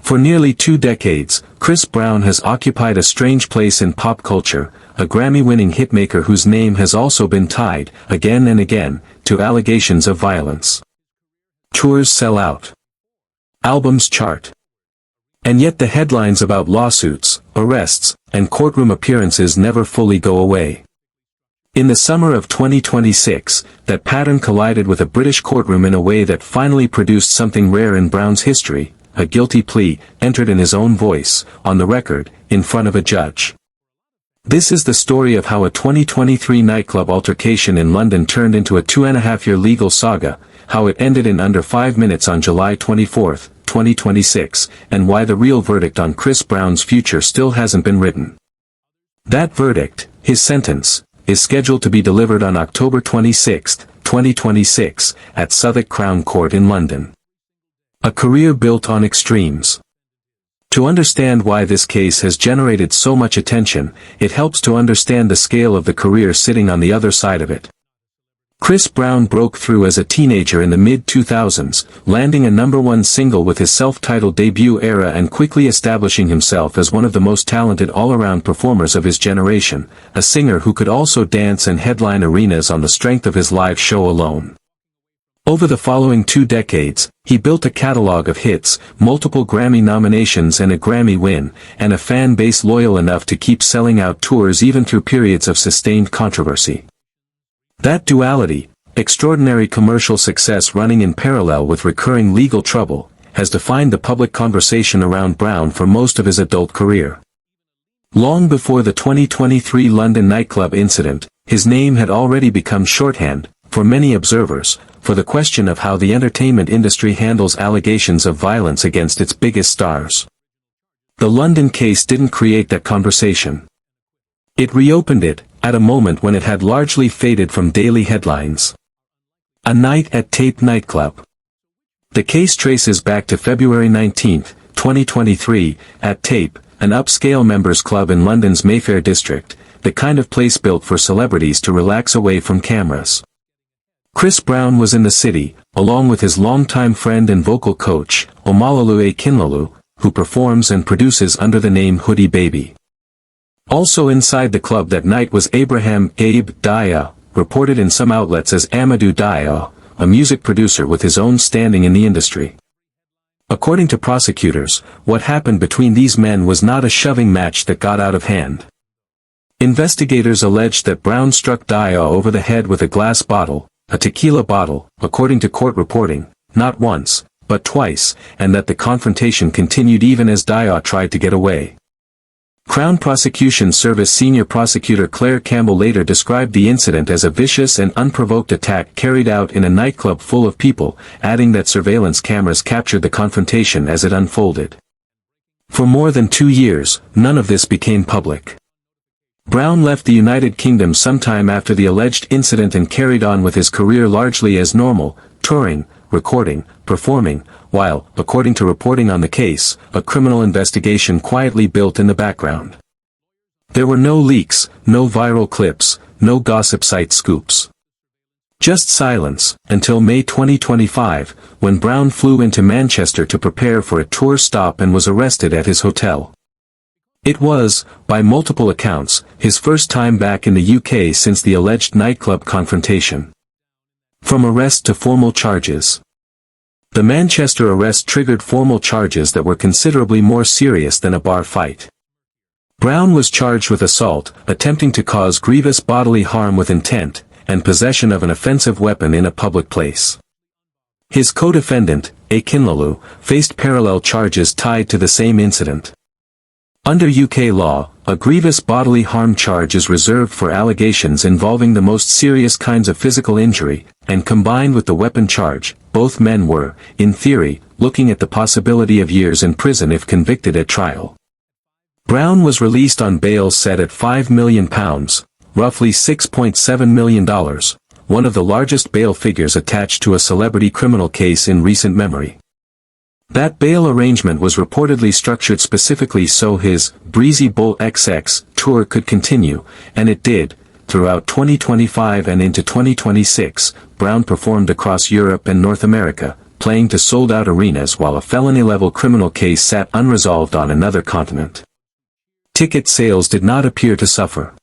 For nearly 2 decades, Chris Brown has occupied a strange place in pop culture, a Grammy-winning hitmaker whose name has also been tied, again and again, to allegations of violence. Tours sell out. Albums chart. And yet the headlines about lawsuits, arrests, and courtroom appearances never fully go away. In the summer of 2026, that pattern collided with a British courtroom in a way that finally produced something rare in Brown's history, a guilty plea, entered in his own voice, on the record, in front of a judge. This is the story of how a 2023 nightclub altercation in London turned into a 2.5-year legal saga, how it ended in under 5 minutes on July 24, 2026, and why the real verdict on Chris Brown's future still hasn't been written. That verdict, his sentence, is scheduled to be delivered on October 26, 2026, at Southwark Crown Court in London. A career built on extremes. To understand why this case has generated so much attention, it helps to understand the scale of the career sitting on the other side of it. Chris Brown broke through as a teenager in the mid-2000s, landing a #1 single with his self-titled debut era and quickly establishing himself as one of the most talented all-around performers of his generation, a singer who could also dance and headline arenas on the strength of his live show alone. Over the following 2 decades, he built a catalog of hits, multiple Grammy nominations and a Grammy win, and a fan base loyal enough to keep selling out tours even through periods of sustained controversy. That duality, extraordinary commercial success running in parallel with recurring legal trouble, has defined the public conversation around Brown for most of his adult career. Long before the 2023 London nightclub incident, his name had already become shorthand, for many observers, for the question of how the entertainment industry handles allegations of violence against its biggest stars. The London case didn't create that conversation. It reopened it, at a moment when it had largely faded from daily headlines. A night at Tape nightclub. The case traces back to February 19, 2023, at Tape, an upscale members club in London's Mayfair district, the kind of place built for celebrities to relax away from cameras. Chris Brown was in the city, along with his longtime friend and vocal coach, Omololu Akinlolu, who performs and produces under the name Hoodie Baby. Also inside the club that night was Abraham Gabe Daya, reported in some outlets as Amadou Daya, a music producer with his own standing in the industry. According to prosecutors, what happened between these men was not a shoving match that got out of hand. Investigators alleged that Brown struck Daya over the head with a glass bottle, a tequila bottle, according to court reporting, not once, but twice, and that the confrontation continued even as Daya tried to get away. Crown Prosecution Service Senior Prosecutor Claire Campbell later described the incident as a vicious and unprovoked attack carried out in a nightclub full of people, adding that surveillance cameras captured the confrontation as it unfolded. For more than 2 years, none of this became public. Brown left the United Kingdom sometime after the alleged incident and carried on with his career largely as normal, touring, recording, performing, while, according to reporting on the case, a criminal investigation quietly built in the background. There were no leaks, no viral clips, no gossip site scoops. Just silence, until May 2025, when Brown flew into Manchester to prepare for a tour stop and was arrested at his hotel. It was, by multiple accounts, his first time back in the UK since the alleged nightclub confrontation. From arrest to formal charges. The Manchester arrest triggered formal charges that were considerably more serious than a bar fight. Brown was charged with assault, attempting to cause grievous bodily harm with intent, and possession of an offensive weapon in a public place. His co-defendant, Akinlolu, faced parallel charges tied to the same incident. Under UK law, a grievous bodily harm charge is reserved for allegations involving the most serious kinds of physical injury, and combined with the weapon charge, both men were, in theory, looking at the possibility of years in prison if convicted at trial. Brown was released on bail set at £5 million, roughly $6.7 million, one of the largest bail figures attached to a celebrity criminal case in recent memory. That bail arrangement was reportedly structured specifically so his Breezy Bull XX tour could continue, and it did. Throughout 2025 and into 2026, Brown performed across Europe and North America, playing to sold-out arenas while a felony-level criminal case sat unresolved on another continent. Ticket sales did not appear to suffer.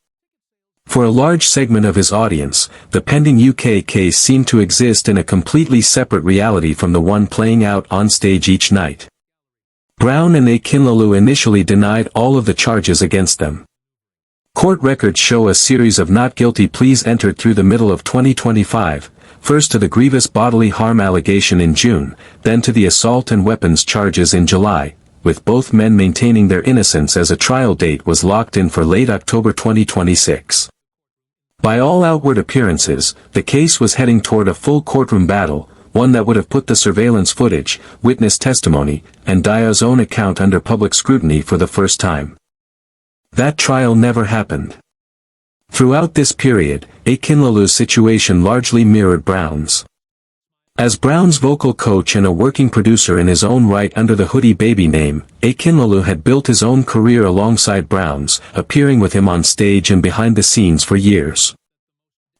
For a large segment of his audience, the pending UK case seemed to exist in a completely separate reality from the one playing out on stage each night. Brown and Akinlolu initially denied all of the charges against them. Court records show a series of not guilty pleas entered through the middle of 2025, first to the grievous bodily harm allegation in June, then to the assault and weapons charges in July, with both men maintaining their innocence as a trial date was locked in for late October 2026. By all outward appearances, the case was heading toward a full courtroom battle, one that would have put the surveillance footage, witness testimony, and Dia's own account under public scrutiny for the first time. That trial never happened. Throughout this period, Akinlolu's situation largely mirrored Brown's. As Brown's vocal coach and a working producer in his own right under the Hoodie Baby name, Akinlolu had built his own career alongside Brown's, appearing with him on stage and behind the scenes for years.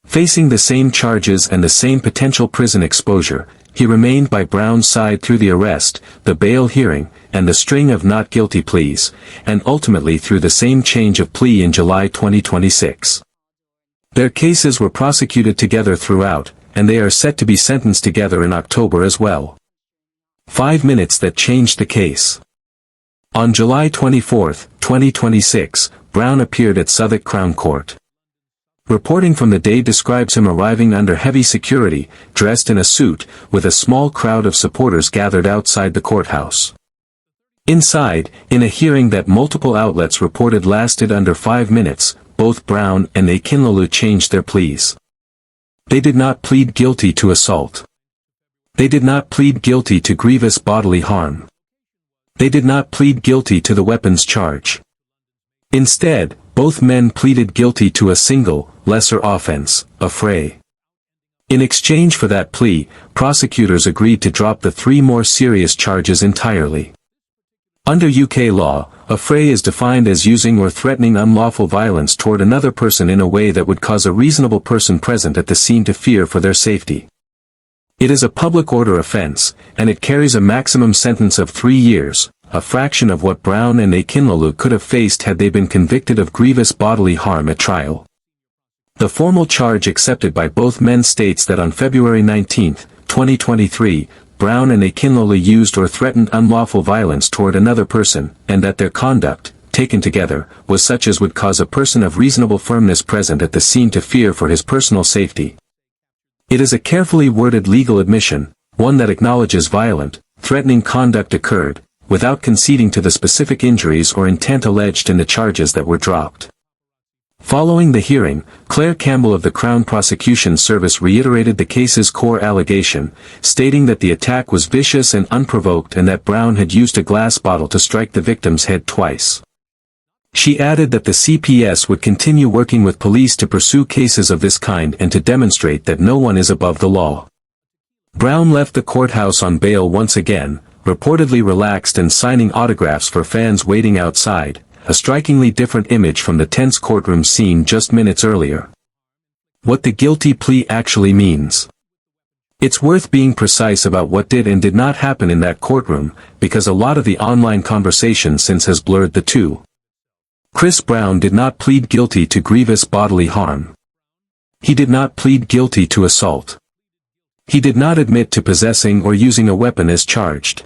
Facing the same charges and the same potential prison exposure, he remained by Brown's side through the arrest, the bail hearing, and the string of not guilty pleas, and ultimately through the same change of plea in July 2026. Their cases were prosecuted together throughout, and they are set to be sentenced together in October as well. 5 minutes that changed the case. On July 24, 2026, Brown appeared at Southwark Crown Court. Reporting from the day describes him arriving under heavy security, dressed in a suit, with a small crowd of supporters gathered outside the courthouse. Inside, in a hearing that multiple outlets reported lasted under 5 minutes, both Brown and Akinlolu changed their pleas. They did not plead guilty to assault. They did not plead guilty to grievous bodily harm. They did not plead guilty to the weapons charge. Instead, both men pleaded guilty to a single, lesser offense, affray. In exchange for that plea, prosecutors agreed to drop the 3 more serious charges entirely. Under UK law, affray is defined as using or threatening unlawful violence toward another person in a way that would cause a reasonable person present at the scene to fear for their safety. It is a public order offense, and it carries a maximum sentence of 3 years, a fraction of what Brown and Akinlolu could have faced had they been convicted of grievous bodily harm at trial. The formal charge accepted by both men states that on February 19, 2023, Brown and Akinlolu used or threatened unlawful violence toward another person, and that their conduct, taken together, was such as would cause a person of reasonable firmness present at the scene to fear for his personal safety. It is a carefully worded legal admission, one that acknowledges violent, threatening conduct occurred, without conceding to the specific injuries or intent alleged in the charges that were dropped. Following the hearing, Claire Campbell of the Crown Prosecution Service reiterated the case's core allegation, stating that the attack was vicious and unprovoked and that Brown had used a glass bottle to strike the victim's head twice. She added that the CPS would continue working with police to pursue cases of this kind and to demonstrate that no one is above the law. Brown left the courthouse on bail once again, reportedly relaxed and signing autographs for fans waiting outside, a strikingly different image from the tense courtroom scene just minutes earlier. What the guilty plea actually means. It's worth being precise about what did and did not happen in that courtroom, because a lot of the online conversation since has blurred the two. Chris Brown did not plead guilty to grievous bodily harm. He did not plead guilty to assault. He did not admit to possessing or using a weapon as charged.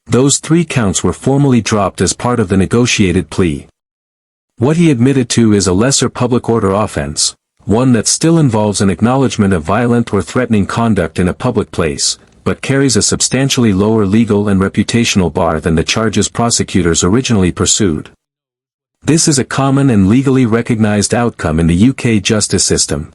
Those 3 counts were formally dropped as part of the negotiated plea. What he admitted to is a lesser public order offense, one that still involves an acknowledgement of violent or threatening conduct in a public place, but carries a substantially lower legal and reputational bar than the charges prosecutors originally pursued. This is a common and legally recognized outcome in the UK justice system.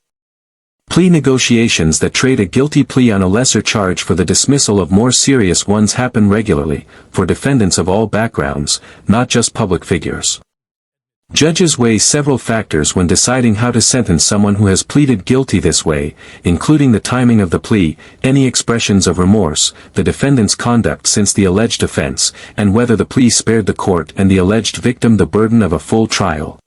Plea negotiations that trade a guilty plea on a lesser charge for the dismissal of more serious ones happen regularly, for defendants of all backgrounds, not just public figures. Judges weigh several factors when deciding how to sentence someone who has pleaded guilty this way, including the timing of the plea, any expressions of remorse, the defendant's conduct since the alleged offense, and whether the plea spared the court and the alleged victim the burden of a full trial.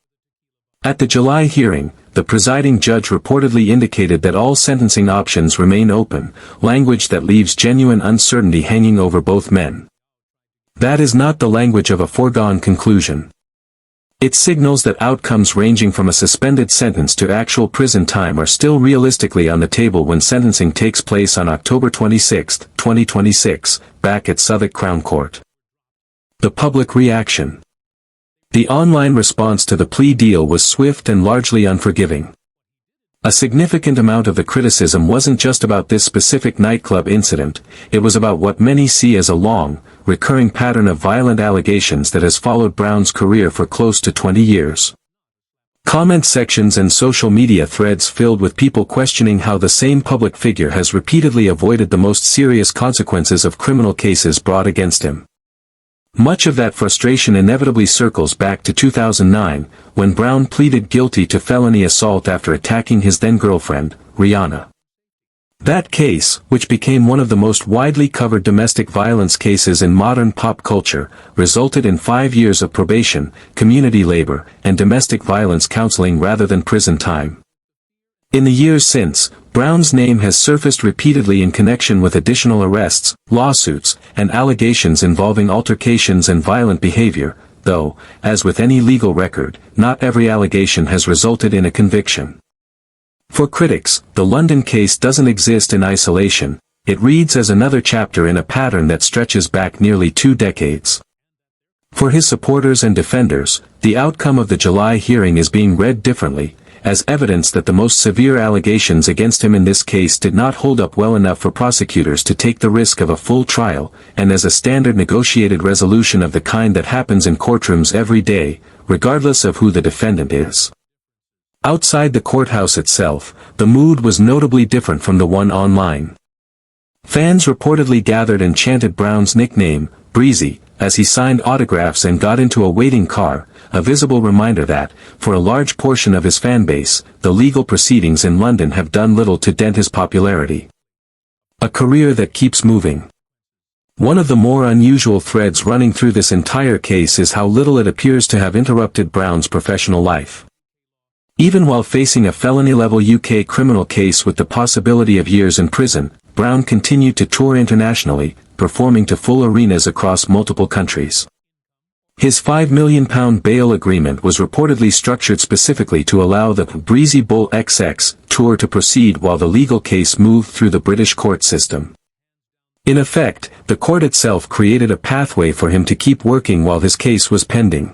At the July hearing, the presiding judge reportedly indicated that all sentencing options remain open, language that leaves genuine uncertainty hanging over both men. That is not the language of a foregone conclusion. It signals that outcomes ranging from a suspended sentence to actual prison time are still realistically on the table when sentencing takes place on October 26, 2026, back at Southwark Crown Court. The public reaction. The online response to the plea deal was swift and largely unforgiving. A significant amount of the criticism wasn't just about this specific nightclub incident, it was about what many see as a long, recurring pattern of violent allegations that has followed Brown's career for close to 20 years. Comment sections and social media threads filled with people questioning how the same public figure has repeatedly avoided the most serious consequences of criminal cases brought against him. Much of that frustration inevitably circles back to 2009, when Brown pleaded guilty to felony assault after attacking his then-girlfriend, Rihanna. That case, which became one of the most widely covered domestic violence cases in modern pop culture, resulted in 5 years of probation, community labor, and domestic violence counseling rather than prison time. In the years since, Brown's name has surfaced repeatedly in connection with additional arrests, lawsuits, and allegations involving altercations and violent behavior, though, as with any legal record, not every allegation has resulted in a conviction. For critics, the London case doesn't exist in isolation, it reads as another chapter in a pattern that stretches back nearly 2 decades. For his supporters and defenders, the outcome of the July hearing is being read differently, as evidence that the most severe allegations against him in this case did not hold up well enough for prosecutors to take the risk of a full trial, and as a standard negotiated resolution of the kind that happens in courtrooms every day, regardless of who the defendant is. Outside the courthouse itself, the mood was notably different from the one online. Fans reportedly gathered and chanted Brown's nickname, Breezy, as he signed autographs and got into a waiting car, a visible reminder that, for a large portion of his fanbase, the legal proceedings in London have done little to dent his popularity. A career that keeps moving. One of the more unusual threads running through this entire case is how little it appears to have interrupted Brown's professional life. Even while facing a felony-level UK criminal case with the possibility of years in prison, Brown continued to tour internationally, performing to full arenas across multiple countries. His £5 million bail agreement was reportedly structured specifically to allow the Breezy Bull XX tour to proceed while the legal case moved through the British court system. In effect, the court itself created a pathway for him to keep working while his case was pending.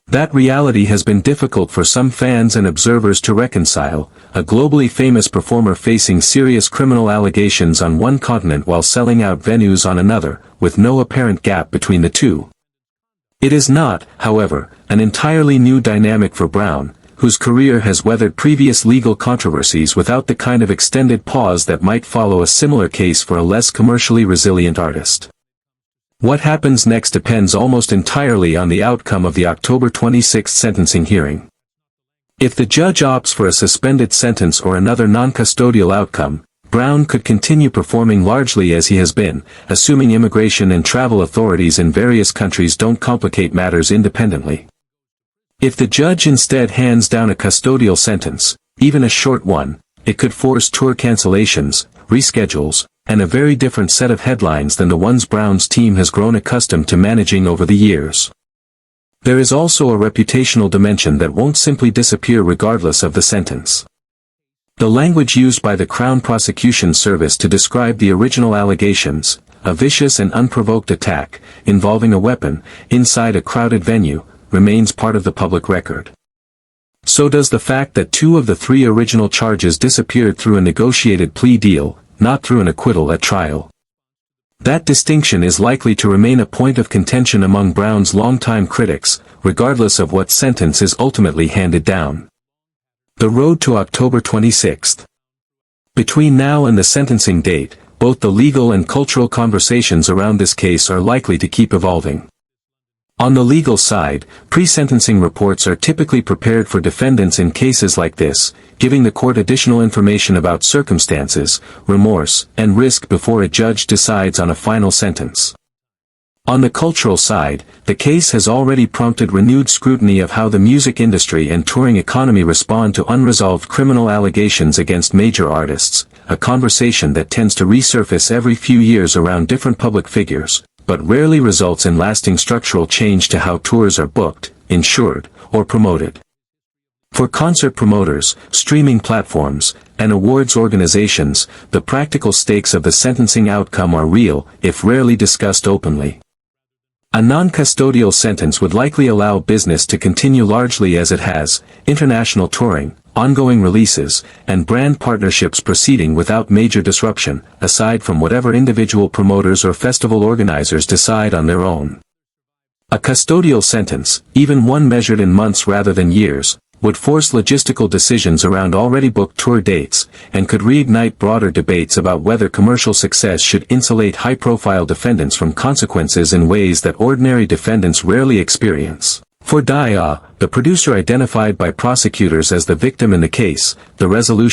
That reality has been difficult for some fans and observers to reconcile, a globally famous performer facing serious criminal allegations on one continent while selling out venues on another, with no apparent gap between the two. It is not, however, an entirely new dynamic for Brown, whose career has weathered previous legal controversies without the kind of extended pause that might follow a similar case for a less commercially resilient artist. What happens next depends almost entirely on the outcome of the October 26 sentencing hearing. If the judge opts for a suspended sentence or another non-custodial outcome, Brown could continue performing largely as he has been, assuming immigration and travel authorities in various countries don't complicate matters independently. If the judge instead hands down a custodial sentence, even a short one, it could force tour cancellations, reschedules, and a very different set of headlines than the ones Brown's team has grown accustomed to managing over the years. There is also a reputational dimension that won't simply disappear regardless of the sentence. The language used by the Crown Prosecution Service to describe the original allegations, a vicious and unprovoked attack, involving a weapon, inside a crowded venue, remains part of the public record. So does the fact that 2 of the 3 original charges disappeared through a negotiated plea deal, not through an acquittal at trial. That distinction is likely to remain a point of contention among Brown's longtime critics, regardless of what sentence is ultimately handed down. The road to October 26. Between now and the sentencing date, both the legal and cultural conversations around this case are likely to keep evolving. On the legal side, pre-sentencing reports are typically prepared for defendants in cases like this, giving the court additional information about circumstances, remorse, and risk before a judge decides on a final sentence. On the cultural side, the case has already prompted renewed scrutiny of how the music industry and touring economy respond to unresolved criminal allegations against major artists, a conversation that tends to resurface every few years around different public figures, but rarely results in lasting structural change to how tours are booked, insured, or promoted. For concert promoters, streaming platforms, and awards organizations, the practical stakes of the sentencing outcome are real, if rarely discussed openly. A non-custodial sentence would likely allow business to continue largely as it has, international touring, ongoing releases, and brand partnerships proceeding without major disruption, aside from whatever individual promoters or festival organizers decide on their own. A custodial sentence, even one measured in months rather than years, would force logistical decisions around already booked tour dates, and could reignite broader debates about whether commercial success should insulate high-profile defendants from consequences in ways that ordinary defendants rarely experience. For Dia, the producer identified by prosecutors as the victim in the case, the resolution